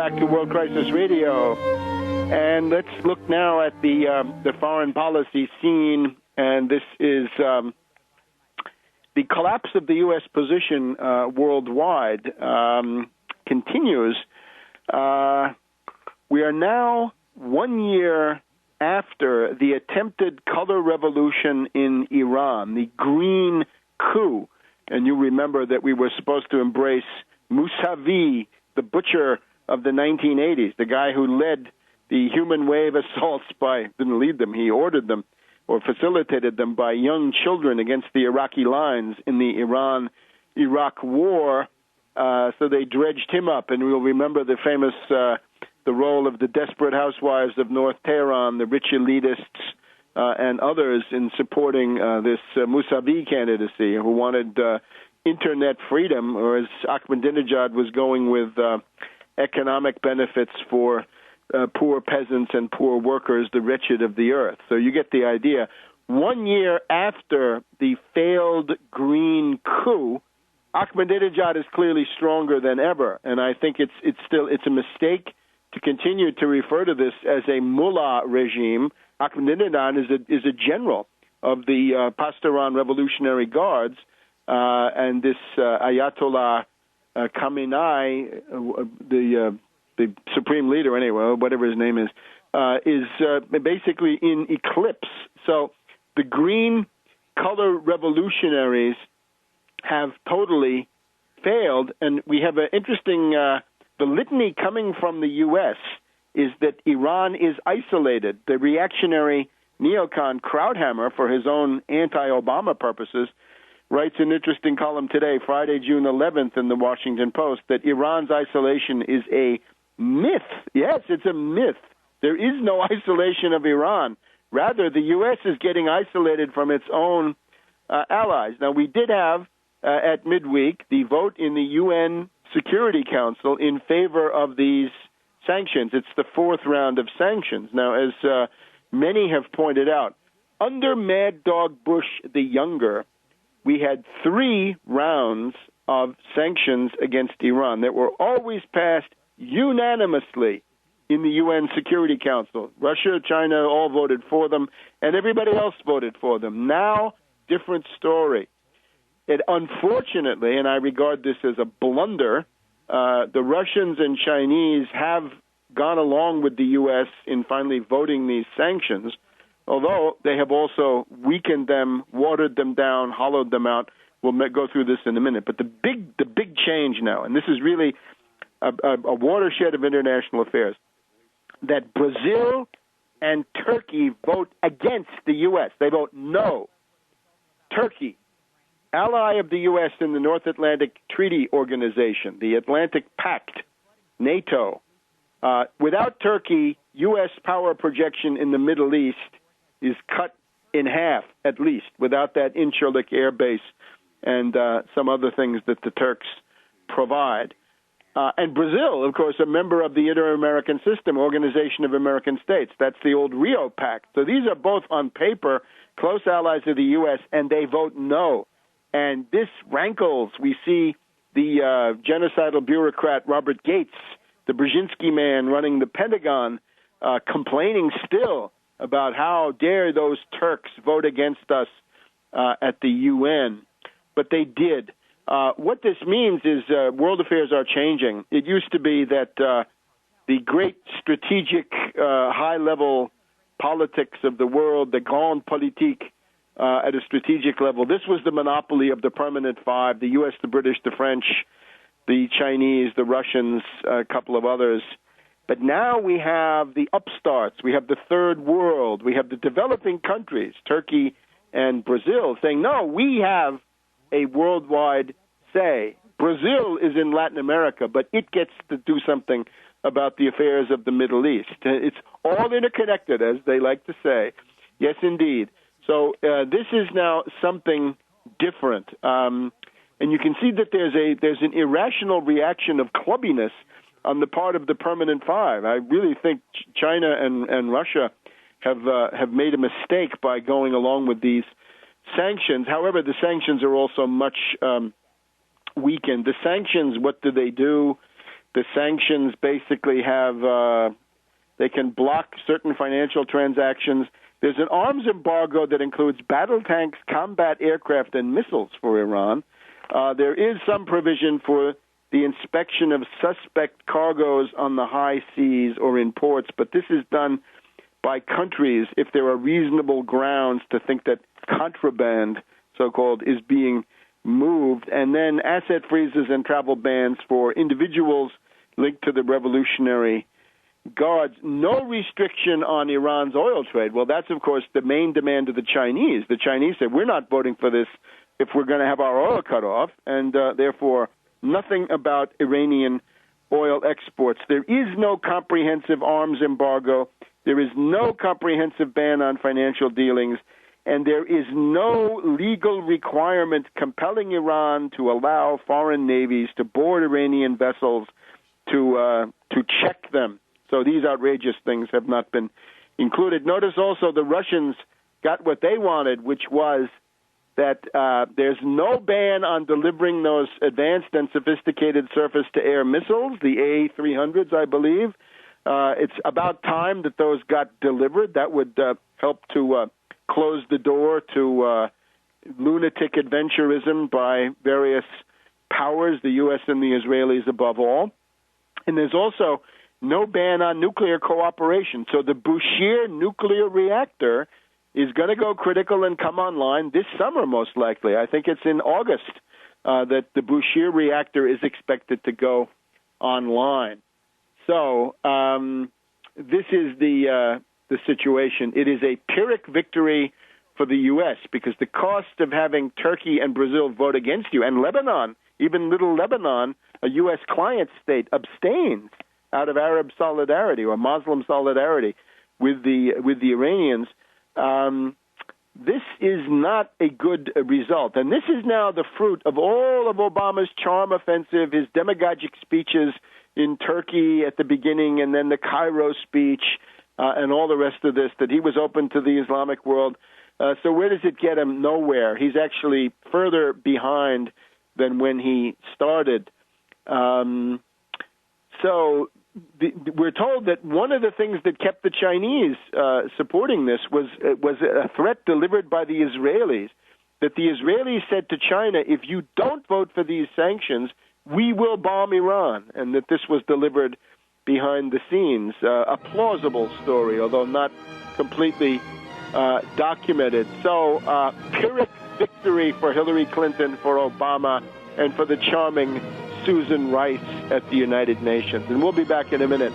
back to World Crisis Radio. And let's look now at the foreign policy scene. And this is the collapse of the U.S. position worldwide continues. We are now 1 year after the attempted color revolution in Iran, the green coup. And you remember that we were supposed to embrace Mousavi, the butcher of the 1980s, the guy who led the human wave assaults didn't lead them, he ordered them or facilitated them by young children against the Iraqi lines in the Iran-Iraq war. So they dredged him up, and we'll remember the famous, the role of the desperate housewives of North Tehran, the rich elitists, and others in supporting this Mousavi candidacy, who wanted internet freedom, or as Ahmadinejad was going with economic benefits for poor peasants and poor workers, the wretched of the earth. So you get the idea. 1 year after the failed green coup, Ahmadinejad is clearly stronger than ever, and I think it's a mistake to continue to refer to this as a mullah regime. Ahmadinejad is a general of the Pastaran Revolutionary Guards, and this Ayatollah Khamenei, the supreme leader, anyway, whatever his name is basically in eclipse. So the green color revolutionaries have totally failed, and we have an interesting, the litany coming from the U.S. is that Iran is isolated. The reactionary neocon Krauthammer, for his own anti-Obama purposes, writes an interesting column today, Friday, June 11th, in the Washington Post, that Iran's isolation is a myth. Yes, it's a myth. There is no isolation of Iran. Rather, the U.S. is getting isolated from its own allies. Now, we did have, at midweek, the vote in the UN Security Council in favor of these sanctions. It's the fourth round of sanctions. Now, as many have pointed out, under Mad Dog Bush the Younger, we had 3 rounds of sanctions against Iran that were always passed unanimously in the UN Security Council. Russia, China all voted for them, and everybody else voted for them. Now, different story. It unfortunately, and I regard this as a blunder, the Russians and Chinese have gone along with the U.S. in finally voting these sanctions, although they have also weakened them, watered them down, hollowed them out. We'll go through this in a minute. But the big change now, and this is really a watershed of international affairs, that Brazil and Turkey vote against the U.S. They vote no. Turkey, ally of the U.S. in the North Atlantic Treaty Organization, the Atlantic Pact, NATO. Without Turkey, U.S. power projection in the Middle East is cut in half, at least, without that Incirlik air base and some other things that the Turks provide. And Brazil, of course, a member of the Inter-American System, Organization of American States. That's the old Rio Pact. So these are both, on paper, close allies of the U.S., and they vote no. And this rankles. We see the genocidal bureaucrat Robert Gates, the Brzezinski man running the Pentagon, complaining still about how dare those Turks vote against us at the UN. But they did. What this means is world affairs are changing. It used to be that the great strategic high-level politics of the world, the grande politique at a strategic level, this was the monopoly of the permanent 5, the U.S., the British, the French, the Chinese, the Russians, a couple of others. But now we have the upstarts. We have the third world. We have the developing countries, Turkey and Brazil, saying, no, we have a worldwide say. Brazil is in Latin America, but it gets to do something about the affairs of the Middle East. It's all interconnected, as they like to say. Yes, indeed. So this is now something different. And you can see that there's an irrational reaction of clubbiness on the part of the permanent 5. I really think China and Russia have made a mistake by going along with these sanctions. However, the sanctions are also much weakened. The sanctions, what do? The sanctions basically have they can block certain financial transactions. There's an arms embargo that includes battle tanks, combat aircraft, and missiles for Iran. There is some provision for the inspection of suspect cargoes on the high seas or in ports, but this is done by countries if there are reasonable grounds to think that contraband, so-called, is being moved. And then asset freezes and travel bans for individuals linked to the Revolutionary Guards. No restriction on Iran's oil trade. Well, that's, of course, the main demand of the Chinese. The Chinese said, we're not voting for this if we're going to have our oil cut off, and therefore nothing about Iranian oil exports. There is no comprehensive arms embargo. There is no comprehensive ban on financial dealings, and there is no legal requirement compelling Iran to allow foreign navies to board Iranian vessels to check them. So these outrageous things have not been included. Notice also the Russians got what they wanted, which was that there's no ban on delivering those advanced and sophisticated surface-to-air missiles, the A-300s, I believe. It's about time that those got delivered. That would help to close the door to lunatic adventurism by various powers, the U.S. and the Israelis above all. And there's also no ban on nuclear cooperation. So the Bushehr nuclear reactor is going to go critical and come online this summer, most likely. I think it's in August that the Bushehr reactor is expected to go online. So this is the situation. It is a Pyrrhic victory for the U.S. because the cost of having Turkey and Brazil vote against you, and Lebanon, even little Lebanon, a U.S. client state, abstains out of Arab solidarity or Muslim solidarity with the Iranians. This is not a good result. And this is now the fruit of all of Obama's charm offensive, his demagogic speeches in Turkey at the beginning, and then the Cairo speech, and all the rest of this, that he was open to the Islamic world. So where does it get him? Nowhere. He's actually further behind than when he started. So we're told that one of the things that kept the Chinese supporting this was a threat delivered by the Israelis, that the Israelis said to China, if you don't vote for these sanctions, we will bomb Iran, and that this was delivered behind the scenes. A plausible story, although not completely documented. So Pyrrhic victory for Hillary Clinton, for Obama, and for the charming Susan Rice at the United Nations. And we'll be back in a minute.